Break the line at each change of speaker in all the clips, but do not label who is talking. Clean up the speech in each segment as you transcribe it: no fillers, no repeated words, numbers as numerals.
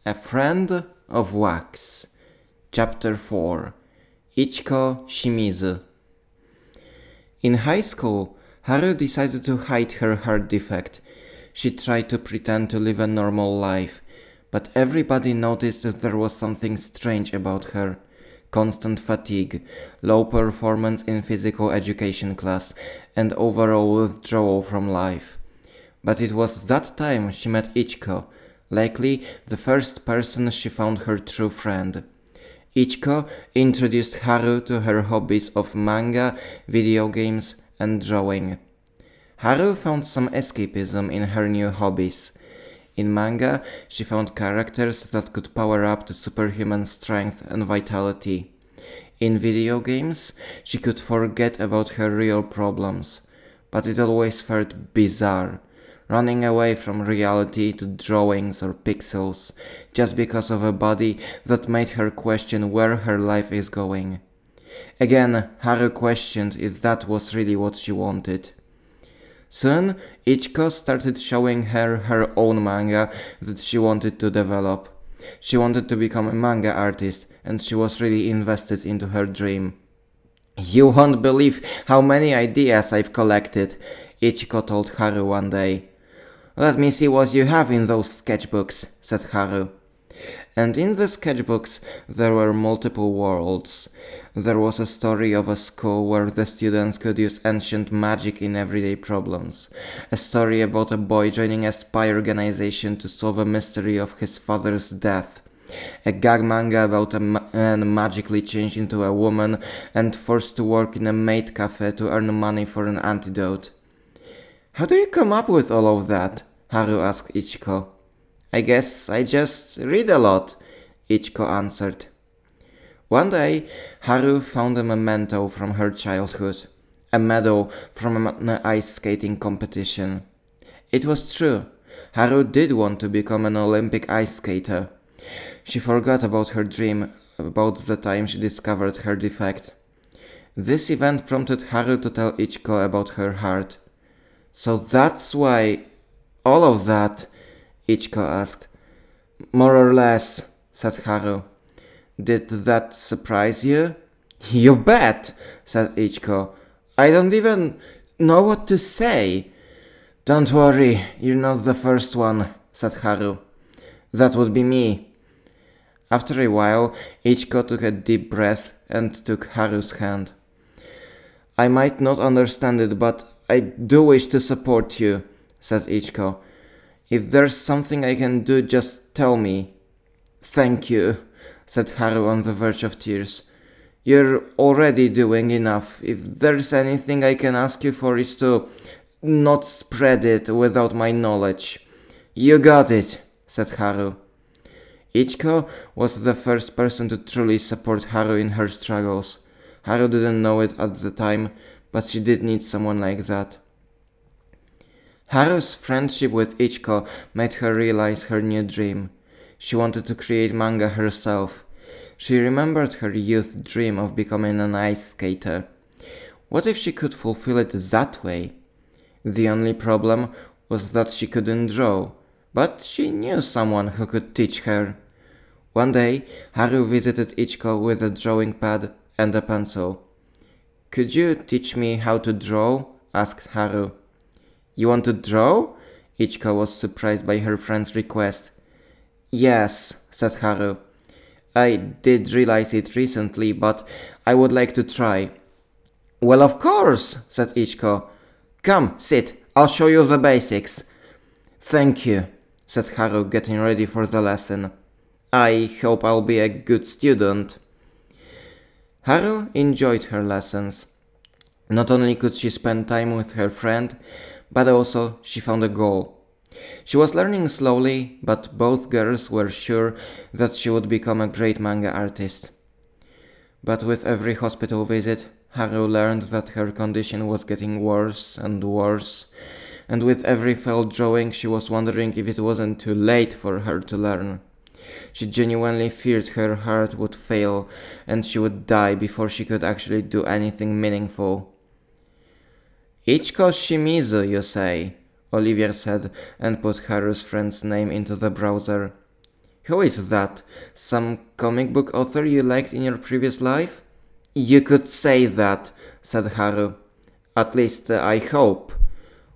A Friend of Wax. Chapter 4. Ichiko Shimizu. In high school, Haru decided to hide her heart defect. She tried to pretend to live a normal life, but everybody noticed that there was something strange about her. Constant fatigue, low performance in physical education class, and overall withdrawal from life. But it was that time she met Ichiko, likely the first person she found her true friend. Ichiko introduced Haru to her hobbies of manga, video games, and drawing. Haru found some escapism in her new hobbies. In manga, she found characters that could power up to superhuman strength and vitality. In video games, she could forget about her real problems, but it always felt bizarre, running away from reality to drawings or pixels, just because of a body that made her question where her life is going. Again, Haru questioned if that was really what she wanted. Soon, Ichiko started showing her her own manga that she wanted to develop. She wanted to become a manga artist, and she was really invested into her dream. "You won't believe how many ideas I've collected," Ichiko told Haru one day. "Let me see what you have in those sketchbooks," said Haru. And in the sketchbooks there were multiple worlds. There was a story of a school where the students could use ancient magic in everyday problems. A story about a boy joining a spy organization to solve a mystery of his father's death. A gag manga about a man magically changed into a woman and forced to work in a maid cafe to earn money for an antidote. "How do you come up with all of that?" Haru asked Ichiko. "I guess I just read a lot," Ichiko answered. One day, Haru found a memento from her childhood, a medal from an ice skating competition. It was true. Haru did want to become an Olympic ice skater. She forgot about her dream about the time she discovered her defect. This event prompted Haru to tell Ichiko about her heart. "So that's why all of that?" Ichiko asked. "More or less," said Haru. "Did that surprise you?" "You bet," said Ichiko. "I don't even know what to say." "Don't worry, you're not the first one," said Haru. "That would be me." After a while, Ichiko took a deep breath and took Haru's hand. "I might not understand it, but I do wish to support you," said Ichiko. "If there's something I can do, just tell me." "Thank you," said Haru on the verge of tears. "You're already doing enough. If there's anything I can ask you for is to not spread it without my knowledge." "You got it," said Haru. Ichiko was the first person to truly support Haru in her struggles. Haru didn't know it at the time, but she did need someone like that. Haru's friendship with Ichiko made her realize her new dream. She wanted to create manga herself. She remembered her youth dream of becoming an ice skater. What if she could fulfill it that way? The only problem was that she couldn't draw, but she knew someone who could teach her. One day, Haru visited Ichiko with a drawing pad and a pencil. "Could you teach me how to draw?" asked Haru. "You want to draw?" Ichiko was surprised by her friend's request. "Yes," said Haru. "I did realize it recently, but I would like to try." "Well, of course," said Ichiko. "Come, sit. I'll show you the basics." "Thank you," said Haru, getting ready for the lesson. "I hope I'll be a good student." Haru enjoyed her lessons. Not only could she spend time with her friend, but also she found a goal. She was learning slowly, but both girls were sure that she would become a great manga artist. But with every hospital visit, Haru learned that her condition was getting worse and worse, and with every failed drawing she was wondering if it wasn't too late for her to learn. She genuinely feared her heart would fail and she would die before she could actually do anything meaningful. "Ichiko Shimizu, you say?" Olivier said, and put Haru's friend's name into the browser. Who is that? Some comic book author you liked in your previous life? You could say that, said Haru. At least I hope.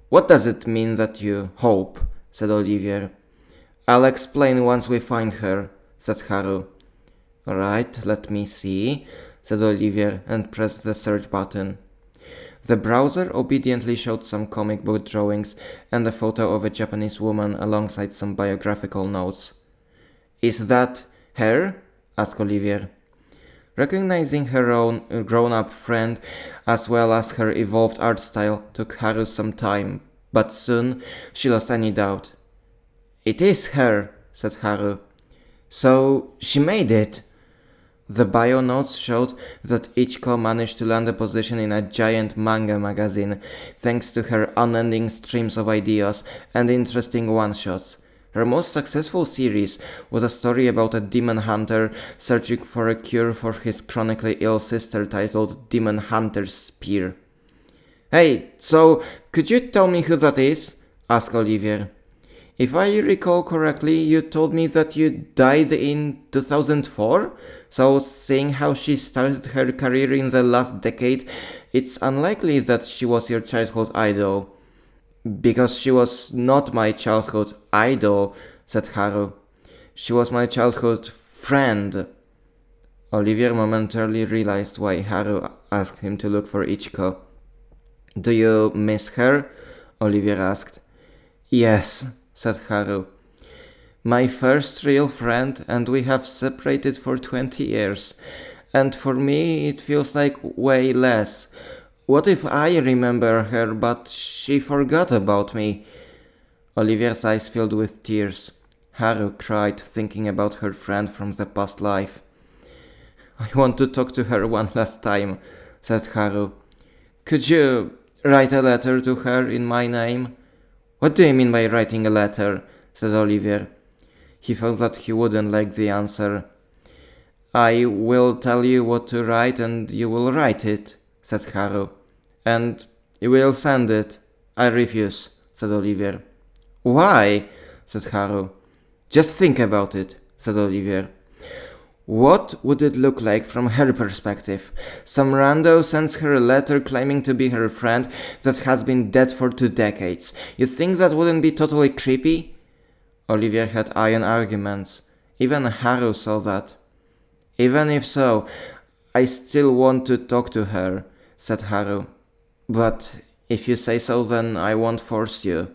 What does it mean that you hope? Said Olivier. I'll explain once we find her, said Haru. Alright, let me see, said Olivier and pressed the search button. The browser obediently showed some comic book drawings and a photo of a Japanese woman alongside some biographical notes. Is that her? Asked Olivier. Recognizing her own grown-up friend as well as her evolved art style took Haru some time, but soon she lost any doubt. It is her, said Haru. So she made it. The bio notes showed that Ichiko managed to land a position in a giant manga magazine thanks to her unending streams of ideas and interesting one-shots. Her most successful series was a story about a demon hunter searching for a cure for his chronically ill sister titled Demon Hunter's Spear. Hey, so could you tell me who that is? Asked Olivier. If I recall correctly, you told me that you died in 2004? So, seeing how she started her career in the last decade, it's unlikely that she was your childhood idol. Because she was not my childhood idol, said Haru. She was my childhood friend. Olivier momentarily realized why Haru asked him to look for Ichiko. Do you miss her? Olivier asked. Yes, said Haru. My first real friend, and we have separated for 20 years. And for me, it feels like way less. What if I remember her, but she forgot about me? Olivier's eyes filled with tears. Haru cried, thinking about her friend from the past life. I want to talk to her one last time, said Haru. Could you write a letter to her in my name? What do you mean by writing a letter? Said Olivier. He felt that he wouldn't like the answer. I will tell you what to write and you will write it, said Haru. And you will send it. I refuse, said Olivier. Why? Said Haru. Just think about it, said Olivier. What would it look like from her perspective? Some rando sends her a letter claiming to be her friend that has been dead for 2 decades. You think that wouldn't be totally creepy? Olivier had iron arguments. Even Haru saw that. Even if so, I still want to talk to her, said Haru. But if you say so, then I won't force you.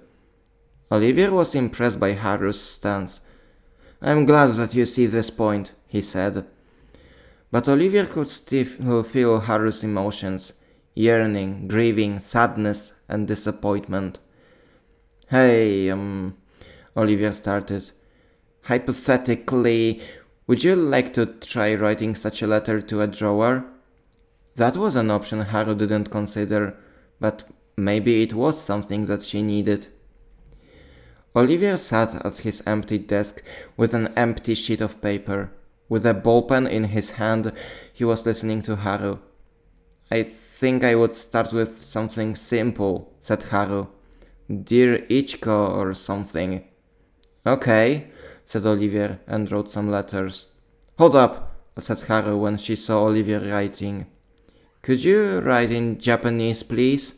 Olivier was impressed by Haru's stance. I'm glad that you see this point, he said. But Olivier could still feel Haru's emotions, yearning, grieving, sadness, and disappointment. Hey, Olivier started. Hypothetically, would you like to try writing such a letter to a drawer? That was an option Haru didn't consider, but maybe it was something that she needed. Olivier sat at his empty desk with an empty sheet of paper. With a ballpen in his hand, he was listening to Haru. I think I would start with something simple, said Haru. Dear Ichiko or something. Okay, said Olivier and wrote some letters. Hold up, said Haru when she saw Olivier writing. Could you write in Japanese, please?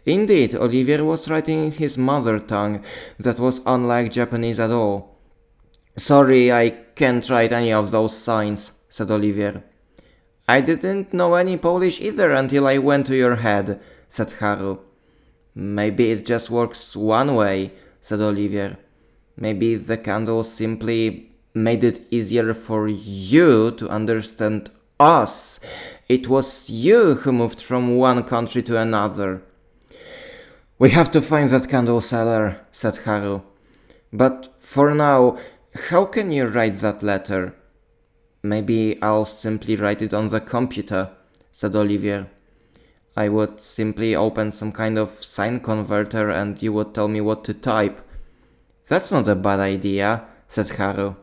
Indeed, Olivier was writing in his mother tongue that was unlike Japanese at all. Sorry, I can't write any of those signs, said Olivier. I didn't know any Polish either until I went to your head, said Haru. Maybe it just works one way, said Olivier. Maybe the candle simply made it easier for you to understand us. It was you who moved from one country to another. We have to find that candle seller, said Haru. But for now, how can you write that letter? Maybe I'll simply write it on the computer, said Olivier. I would simply open some kind of sign converter and you would tell me what to type. That's not a bad idea, said Haru.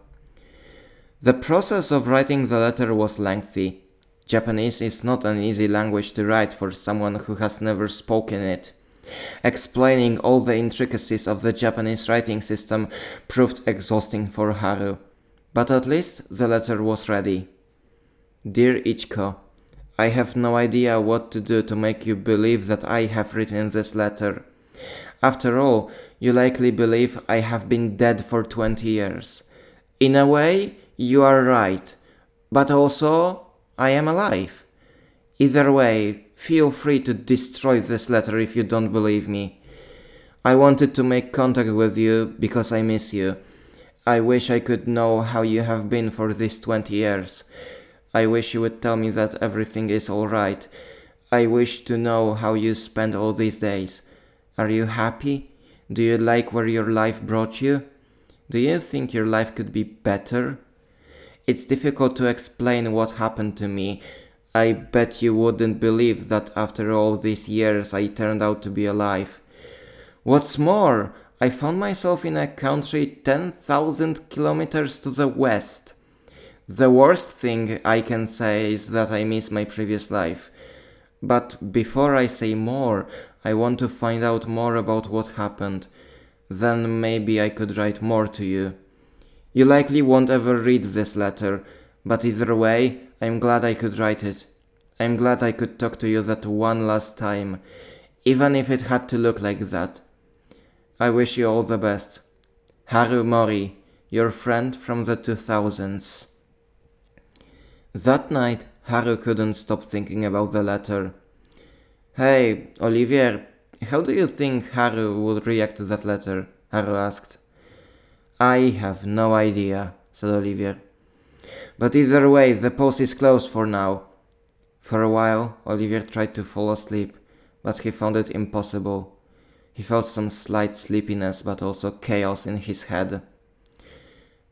The process of writing the letter was lengthy. Japanese is not an easy language to write for someone who has never spoken it. Explaining all the intricacies of the Japanese writing system proved exhausting for Haru. But at least the letter was ready. Dear Ichiko, I have no idea what to do to make you believe that I have written this letter. After all, you likely believe I have been dead for 20 years. In a way, you are right, but also I am alive. Either way, feel free to destroy this letter if you don't believe me. I wanted to make contact with you because I miss you. I wish I could know how you have been for these 20 years. I wish you would tell me that everything is alright. I wish to know how you spent all these days. Are you happy? Do you like where your life brought you? Do you think your life could be better? It's difficult to explain what happened to me. I bet you wouldn't believe that after all these years I turned out to be alive. What's more, I found myself in a country 10,000 kilometers to the west. The worst thing I can say is that I miss my previous life. But before I say more, I want to find out more about what happened. Then maybe I could write more to you. You likely won't ever read this letter, but either way, I'm glad I could write it. I'm glad I could talk to you that one last time, even if it had to look like that. I wish you all the best. Haru Mori, your friend from the 2000s. That night, Haru couldn't stop thinking about the letter. Hey, Olivier, how do you think Haru would react to that letter? Haru asked. I have no idea, said Olivier. But either way, the post is closed for now. For a while, Olivier tried to fall asleep, but he found it impossible. He felt some slight sleepiness, but also chaos in his head.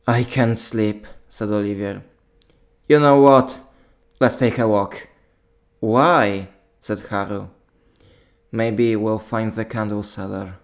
I can't sleep, said Olivier. You know what? Let's take a walk. Why? Said Haru. Maybe we'll find the candle seller.